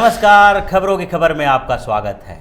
नमस्कार, खबरों की खबर में आपका स्वागत है।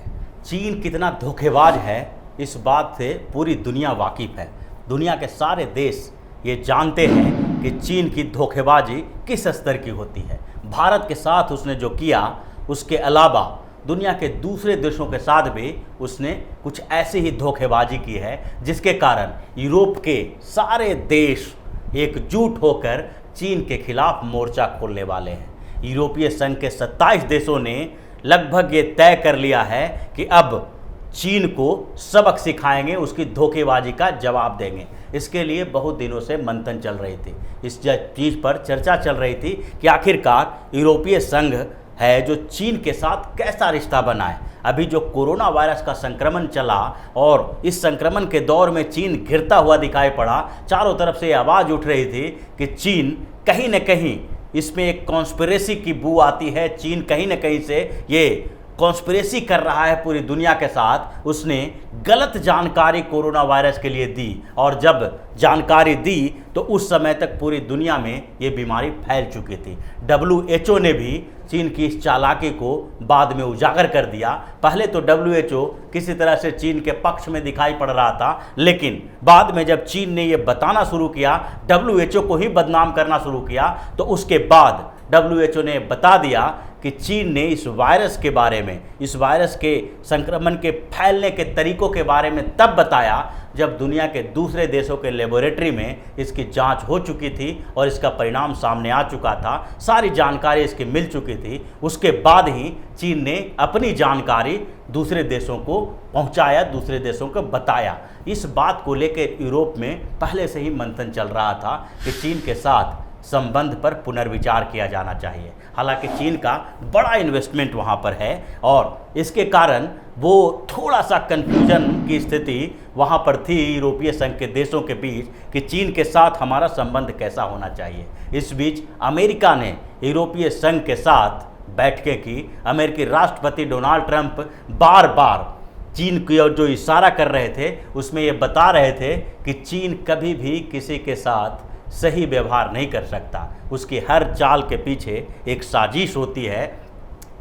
चीन कितना धोखेबाज है इस बात से पूरी दुनिया वाकिफ है। दुनिया के सारे देश ये जानते हैं कि चीन की धोखेबाजी किस स्तर की होती है। भारत के साथ उसने जो किया, उसके अलावा दुनिया के दूसरे देशों के साथ भी उसने कुछ ऐसी ही धोखेबाजी की है, जिसके कारण यूरोप के सारे देश एकजुट होकर चीन के खिलाफ मोर्चा खोलने वाले हैं। यूरोपीय संघ के 27 देशों ने लगभग ये तय कर लिया है कि अब चीन को सबक सिखाएंगे, उसकी धोखेबाजी का जवाब देंगे। इसके लिए बहुत दिनों से मंथन चल रही थी, इस चीज़ पर चर्चा चल रही थी कि आखिरकार यूरोपीय संघ है जो चीन के साथ कैसा रिश्ता बनाए। अभी जो कोरोना वायरस का संक्रमण चला और इस संक्रमण के दौर में चीन घिरता हुआ दिखाई पड़ा, चारों तरफ से आवाज़ उठ रही थी कि चीन कहीं न कहीं इसमें एक कॉन्स्पिरेसी की बू आती है। चीन कहीं न कहीं से ये कॉन्स्पिरेसी कर रहा है पूरी दुनिया के साथ। उसने गलत जानकारी कोरोना वायरस के लिए दी और जब जानकारी दी तो उस समय तक पूरी दुनिया में ये बीमारी फैल चुकी थी। WHO ने भी चीन की इस चालाकी को बाद में उजागर कर दिया। पहले तो WHO किसी तरह से चीन के पक्ष में दिखाई पड़ रहा था, लेकिन बाद में जब चीन ने ये बताना शुरू किया, WHO को ही बदनाम करना शुरू किया, तो उसके बाद WHO ने बता दिया कि चीन ने इस वायरस के बारे में, इस वायरस के संक्रमण के फैलने के तरीकों के बारे में तब बताया जब दुनिया के दूसरे देशों के लेबोरेटरी में इसकी जांच हो चुकी थी और इसका परिणाम सामने आ चुका था, सारी जानकारी इसकी मिल चुकी थी। उसके बाद ही चीन ने अपनी जानकारी दूसरे देशों को पहुंचाया, दूसरे देशों को बताया। इस बात को लेकर यूरोप में पहले से ही मंथन चल रहा था कि चीन के साथ संबंध पर पुनर्विचार किया जाना चाहिए। हालांकि चीन का बड़ा इन्वेस्टमेंट वहां पर है और इसके कारण वो थोड़ा सा कन्फ्यूजन की स्थिति वहां पर थी यूरोपीय संघ के देशों के बीच कि चीन के साथ हमारा संबंध कैसा होना चाहिए। इस बीच अमेरिका ने यूरोपीय संघ के साथ बैठकें की। अमेरिकी राष्ट्रपति डोनाल्ड ट्रंप बार बार चीन की ओर जो इशारा कर रहे थे उसमें ये बता रहे थे कि चीन कभी भी किसी के साथ सही व्यवहार नहीं कर सकता। उसकी हर चाल के पीछे एक साजिश होती है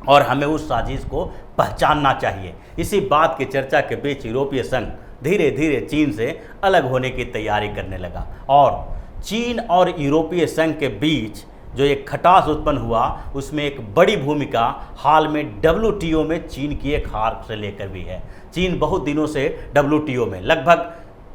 और हमें उस साजिश को पहचानना चाहिए। इसी बात की चर्चा के बीच यूरोपीय संघ धीरे धीरे चीन से अलग होने की तैयारी करने लगा और चीन और यूरोपीय संघ के बीच जो एक खटास उत्पन्न हुआ, उसमें एक बड़ी भूमिका हाल में WTO में चीन की एक हार से लेकर भी है। चीन बहुत दिनों से WTO में, लगभग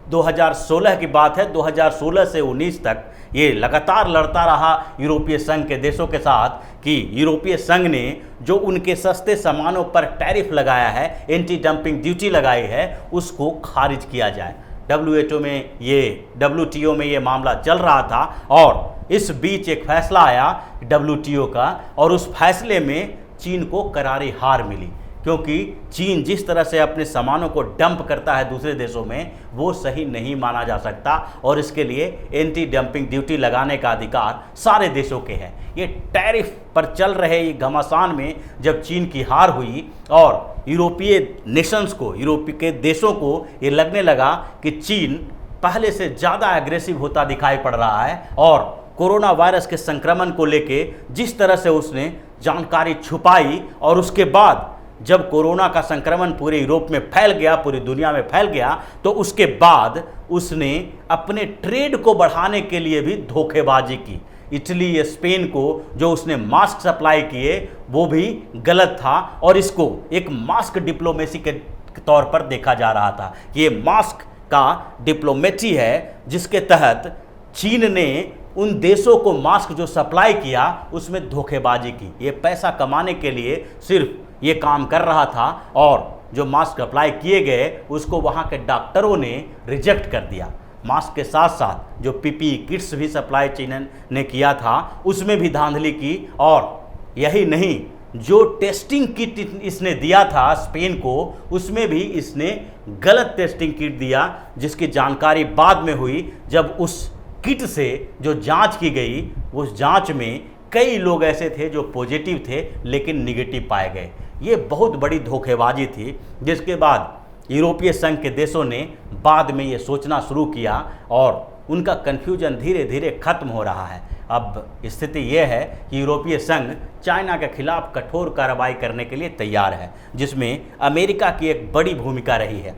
2016 की बात है, 2016 से 19 तक ये लगातार लड़ता रहा यूरोपीय संघ के देशों के साथ कि यूरोपीय संघ ने जो उनके सस्ते सामानों पर टैरिफ लगाया है, एंटी डंपिंग ड्यूटी लगाई है, उसको खारिज किया जाए। WTO में ये मामला चल रहा था और इस बीच एक फैसला आया WTO का और उस फैसले में चीन को करारी हार मिली, क्योंकि चीन जिस तरह से अपने सामानों को डंप करता है दूसरे देशों में, वो सही नहीं माना जा सकता और इसके लिए एंटी डंपिंग ड्यूटी लगाने का अधिकार सारे देशों के हैं। ये टैरिफ पर चल रहे ये घमासान में जब चीन की हार हुई और यूरोपीय नेशंस को, यूरोपीय के देशों को ये लगने लगा कि चीन पहले से ज़्यादा एग्रेसिव होता दिखाई पड़ रहा है और कोरोना वायरस के संक्रमण को लेके जिस तरह से उसने जानकारी छुपाई और उसके बाद जब कोरोना का संक्रमण पूरे यूरोप में फैल गया, पूरी दुनिया में फैल गया, तो उसके बाद उसने अपने ट्रेड को बढ़ाने के लिए भी धोखेबाजी की। इटली या स्पेन को जो उसने मास्क सप्लाई किए वो भी गलत था और इसको एक मास्क डिप्लोमेसी के तौर पर देखा जा रहा था कि ये मास्क का डिप्लोमेसी है, जिसके तहत चीन ने उन देशों को मास्क जो सप्लाई किया उसमें धोखेबाजी की। ये पैसा कमाने के लिए सिर्फ ये काम कर रहा था और जो मास्क अप्लाई किए गए उसको वहाँ के डॉक्टरों ने रिजेक्ट कर दिया। मास्क के साथ साथ जो PPE किट्स भी सप्लाई चीन ने किया था उसमें भी धांधली की और यही नहीं, जो टेस्टिंग किट इसने दिया था स्पेन को, उसमें भी इसने गलत टेस्टिंग किट दिया, जिसकी जानकारी बाद में हुई जब उस किट से जो जांच की गई, उस जांच में कई लोग ऐसे थे जो पॉजिटिव थे लेकिन निगेटिव पाए गए। ये बहुत बड़ी धोखेबाजी थी, जिसके बाद यूरोपीय संघ के देशों ने बाद में ये सोचना शुरू किया और उनका कन्फ्यूजन धीरे धीरे खत्म हो रहा है। अब स्थिति यह है कि यूरोपीय संघ चाइना के खिलाफ कठोर कार्रवाई करने के लिए तैयार है, जिसमें अमेरिका की एक बड़ी भूमिका रही है।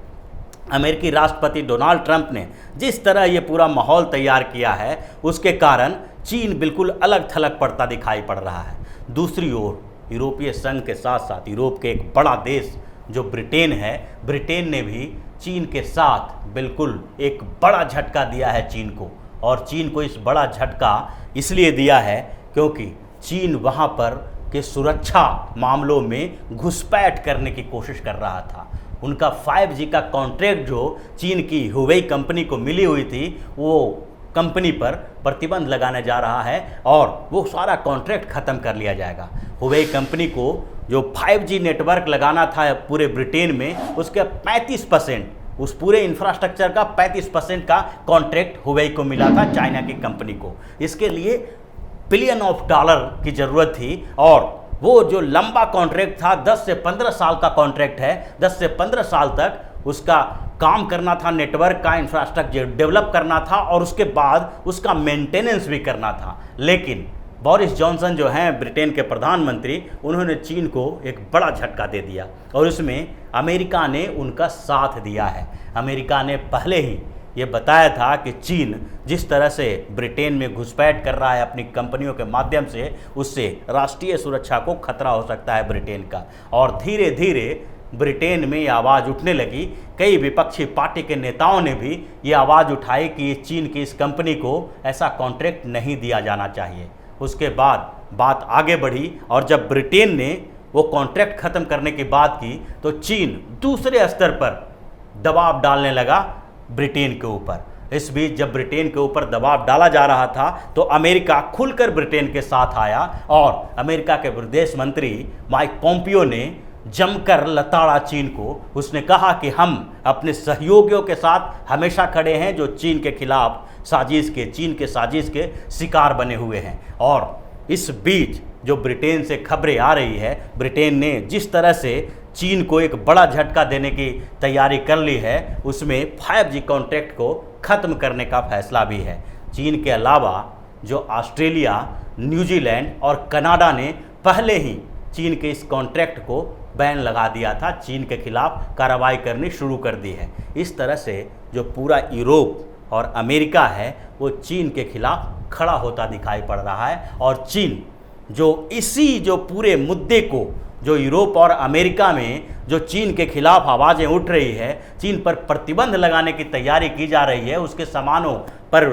अमेरिकी राष्ट्रपति डोनाल्ड ट्रंप ने जिस तरह ये पूरा माहौल तैयार किया है, उसके कारण चीन बिल्कुल अलग थलग पड़ता दिखाई पड़ रहा है। दूसरी ओर यूरोपीय संघ के साथ साथ यूरोप के एक बड़ा देश जो ब्रिटेन है, ब्रिटेन ने भी चीन के साथ बिल्कुल एक बड़ा झटका दिया है चीन को। और चीन को इस बड़ा झटका इसलिए दिया है क्योंकि चीन वहाँ पर के सुरक्षा मामलों में घुसपैठ करने की कोशिश कर रहा था। उनका 5G का कॉन्ट्रैक्ट जो चीन की हुवेई कंपनी को मिली हुई थी, वो कंपनी पर प्रतिबंध लगाने जा रहा है और वो सारा कॉन्ट्रैक्ट ख़त्म कर लिया जाएगा। हुवेई कंपनी को जो 5G नेटवर्क लगाना था पूरे ब्रिटेन में, उसके 35%, उस पूरे इंफ्रास्ट्रक्चर का 35% का कॉन्ट्रैक्ट हुवेई को मिला था, चाइना की कंपनी को। इसके लिए बिलियन ऑफ डॉलर की ज़रूरत थी और वो जो लंबा कॉन्ट्रैक्ट था, 10 से 15 साल का कॉन्ट्रैक्ट है, 10 से 15 साल तक उसका काम करना था, नेटवर्क का इंफ्रास्ट्रक्चर डेवलप करना था और उसके बाद उसका मेंटेनेंस भी करना था। लेकिन बोरिस जॉनसन जो हैं ब्रिटेन के प्रधानमंत्री, उन्होंने चीन को एक बड़ा झटका दे दिया और इसमें अमेरिका ने उनका साथ दिया है। अमेरिका ने पहले ही ये बताया था कि चीन जिस तरह से ब्रिटेन में घुसपैठ कर रहा है अपनी कंपनियों के माध्यम से, उससे राष्ट्रीय सुरक्षा को खतरा हो सकता है ब्रिटेन का। और धीरे धीरे ब्रिटेन में ये आवाज़ उठने लगी। कई विपक्षी पार्टी के नेताओं ने भी ये आवाज़ उठाई कि चीन की इस कंपनी को ऐसा कॉन्ट्रैक्ट नहीं दिया जाना चाहिए। उसके बाद बात आगे बढ़ी और जब ब्रिटेन ने वो कॉन्ट्रैक्ट ख़त्म करने की बात की तो चीन दूसरे स्तर पर दबाव डालने लगा ब्रिटेन के ऊपर। इस बीच जब ब्रिटेन के ऊपर दबाव डाला जा रहा था तो अमेरिका खुलकर ब्रिटेन के साथ आया और अमेरिका के विदेश मंत्री माइक पोम्पियो ने जमकर लताड़ा चीन को। उसने कहा कि हम अपने सहयोगियों के साथ हमेशा खड़े हैं जो चीन के खिलाफ चीन के साजिश के शिकार बने हुए हैं। और इस बीच जो ब्रिटेन से खबरें आ रही है, ब्रिटेन ने जिस तरह से चीन को एक बड़ा झटका देने की तैयारी कर ली है, उसमें 5G कॉन्ट्रैक्ट को ख़त्म करने का फैसला भी है। चीन के अलावा जो ऑस्ट्रेलिया, न्यूजीलैंड और कनाडा ने पहले ही चीन के इस कॉन्ट्रैक्ट को बैन लगा दिया था, चीन के खिलाफ कार्रवाई करनी शुरू कर दी है। इस तरह से जो पूरा यूरोप और अमेरिका है वो चीन के खिलाफ खड़ा होता दिखाई पड़ रहा है। और चीन जो पूरे मुद्दे को, जो यूरोप और अमेरिका में जो चीन के खिलाफ आवाज़ें उठ रही है, चीन पर प्रतिबंध लगाने की तैयारी की जा रही है, उसके सामानों पर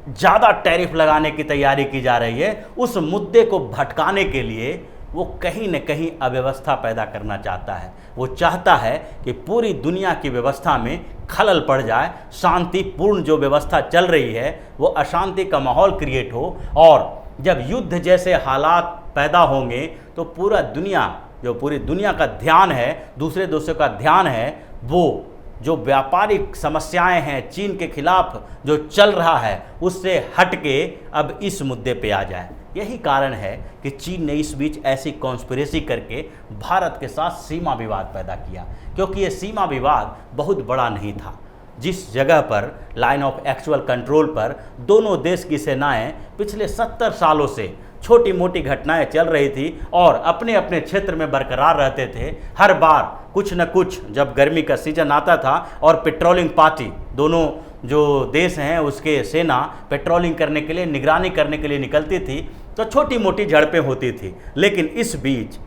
ज़्यादा टैरिफ लगाने की तैयारी की जा रही है, उस मुद्दे को भटकाने के लिए वो कहीं न कहीं अव्यवस्था पैदा करना चाहता है। वो चाहता है कि पूरी दुनिया की व्यवस्था में खलल पड़ जाए, शांतिपूर्ण जो व्यवस्था चल रही है वो अशांति का माहौल क्रिएट हो। और जब युद्ध जैसे हालात पैदा होंगे तो पूरी दुनिया का ध्यान है, दूसरे देशों का ध्यान है, वो जो व्यापारिक समस्याएं हैं चीन के खिलाफ जो चल रहा है उससे हट के अब इस मुद्दे पे आ जाए। यही कारण है कि चीन ने इस बीच ऐसी कॉन्स्पिरेसी करके भारत के साथ सीमा विवाद पैदा किया, क्योंकि ये सीमा विवाद बहुत बड़ा नहीं था। जिस जगह पर लाइन ऑफ एक्चुअल कंट्रोल पर दोनों देश की सेनाएं पिछले 70 सालों से छोटी मोटी घटनाएं चल रही थी और अपने अपने क्षेत्र में बरकरार रहते थे। हर बार कुछ न कुछ, जब गर्मी का सीजन आता था और पेट्रोलिंग पार्टी, दोनों जो देश हैं उसके सेना पेट्रोलिंग करने के लिए, निगरानी करने के लिए निकलती थी, तो छोटी मोटी झड़पें होती थी। लेकिन इस बीच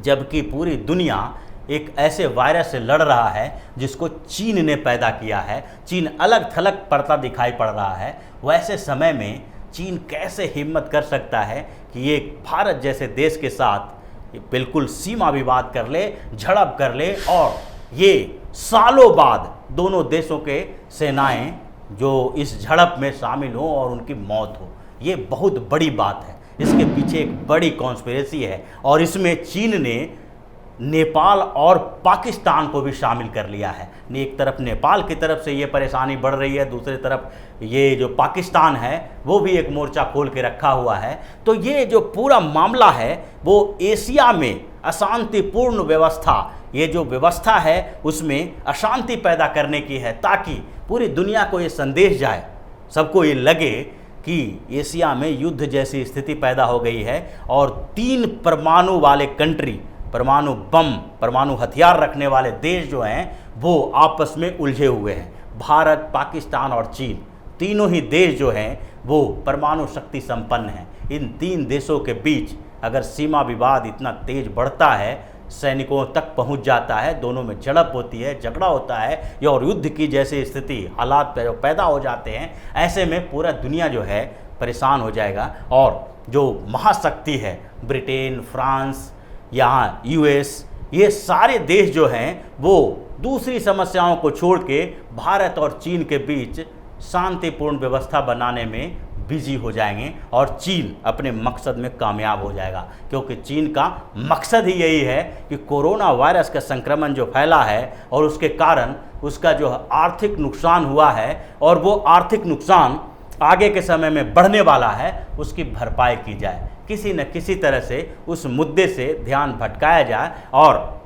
जबकि पूरी दुनिया एक ऐसे वायरस से लड़ रहा है जिसको चीन ने पैदा किया है, चीन अलग थलग पड़ता दिखाई पड़ रहा है, वैसे समय में चीन कैसे हिम्मत कर सकता है कि ये भारत जैसे देश के साथ बिल्कुल सीमा विवाद कर ले, झड़प कर ले और ये सालों बाद दोनों देशों के सेनाएं जो इस झड़प में शामिल हों और उनकी मौत हो। ये बहुत बड़ी बात है, इसके पीछे एक बड़ी कॉन्स्पिरेसी है और इसमें चीन ने नेपाल और पाकिस्तान को भी शामिल कर लिया है। एक तरफ नेपाल की तरफ से ये परेशानी बढ़ रही है, दूसरी तरफ ये जो पाकिस्तान है वो भी एक मोर्चा खोल के रखा हुआ है। तो ये जो पूरा मामला है वो एशिया में अशांतिपूर्ण व्यवस्था, ये जो व्यवस्था है उसमें अशांति पैदा करने की है, ताकि पूरी दुनिया को ये संदेश जाए, सबको ये लगे कि एशिया में युद्ध जैसी स्थिति पैदा हो गई है और 3 परमाणु वाले कंट्री, परमाणु बम, परमाणु हथियार रखने वाले देश जो हैं वो आपस में उलझे हुए हैं। भारत, पाकिस्तान और चीन, तीनों ही देश जो हैं वो परमाणु शक्ति संपन्न हैं। इन 3 देशों के बीच अगर सीमा विवाद इतना तेज बढ़ता है, सैनिकों तक पहुंच जाता है, दोनों में झड़प होती है, झगड़ा होता है और युद्ध की जैसी स्थिति हालात पैदा हो जाते हैं, ऐसे में पूरा दुनिया जो है परेशान हो जाएगा। और जो महाशक्ति है ब्रिटेन, फ्रांस, यहाँ यूएस, ये सारे देश जो हैं वो दूसरी समस्याओं को छोड़ के भारत और चीन के बीच शांतिपूर्ण व्यवस्था बनाने में बिजी हो जाएंगे और चीन अपने मकसद में कामयाब हो जाएगा, क्योंकि चीन का मकसद ही यही है कि कोरोना वायरस का संक्रमण जो फैला है और उसके कारण उसका जो आर्थिक नुकसान हुआ है और वो आर्थिक नुकसान आगे के समय में बढ़ने वाला है, उसकी भरपाई की जाए। किसी न किसी तरह से उस मुद्दे से ध्यान भटकाया जाए और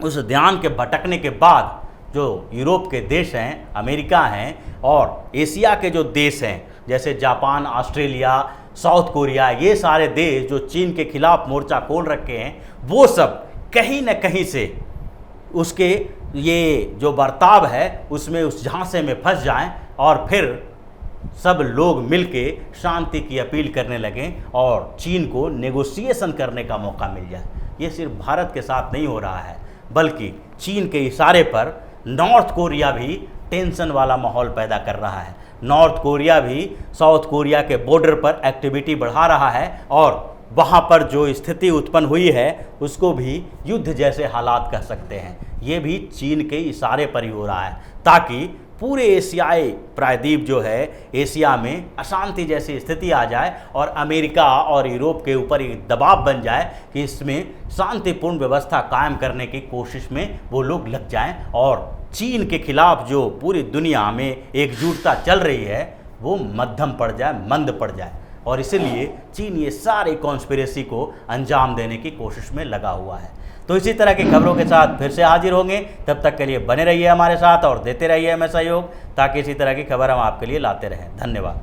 उस ध्यान के भटकने के बाद जो यूरोप के देश हैं, अमेरिका हैं और एशिया के जो देश हैं जैसे जापान, ऑस्ट्रेलिया, साउथ कोरिया, ये सारे देश जो चीन के खिलाफ मोर्चा खोल रखे हैं, वो सब कहीं न कहीं से उसके ये जो बर्ताव है उसमें, उस झांसे में फंस जाएं और फिर सब लोग मिलके शांति की अपील करने लगें और चीन को नेगोशिएशन करने का मौका मिल जाए। ये सिर्फ भारत के साथ नहीं हो रहा है, बल्कि चीन के इशारे पर नॉर्थ कोरिया भी टेंशन वाला माहौल पैदा कर रहा है। नॉर्थ कोरिया भी साउथ कोरिया के बॉर्डर पर एक्टिविटी बढ़ा रहा है और वहाँ पर जो स्थिति उत्पन्न हुई है उसको भी युद्ध जैसे हालात कह सकते हैं। ये भी चीन के इशारे पर ही हो रहा है ताकि पूरे एशियाई प्रायद्वीप जो है, एशिया में अशांति जैसी स्थिति आ जाए और अमेरिका और यूरोप के ऊपर एक दबाव बन जाए कि इसमें शांतिपूर्ण व्यवस्था कायम करने की कोशिश में वो लोग लग जाएं और चीन के खिलाफ जो पूरी दुनिया में एकजुटता चल रही है वो मध्यम पड़ जाए, मंद पड़ जाए। और इसीलिए चीन ये सारे कॉन्स्पिरेसी को अंजाम देने की कोशिश में लगा हुआ है। तो इसी तरह की खबरों के साथ फिर से हाजिर होंगे, तब तक के लिए बने रहिए हमारे साथ और देते रहिए हमें सहयोग, ताकि इसी तरह की खबर हम आपके लिए लाते रहें। धन्यवाद।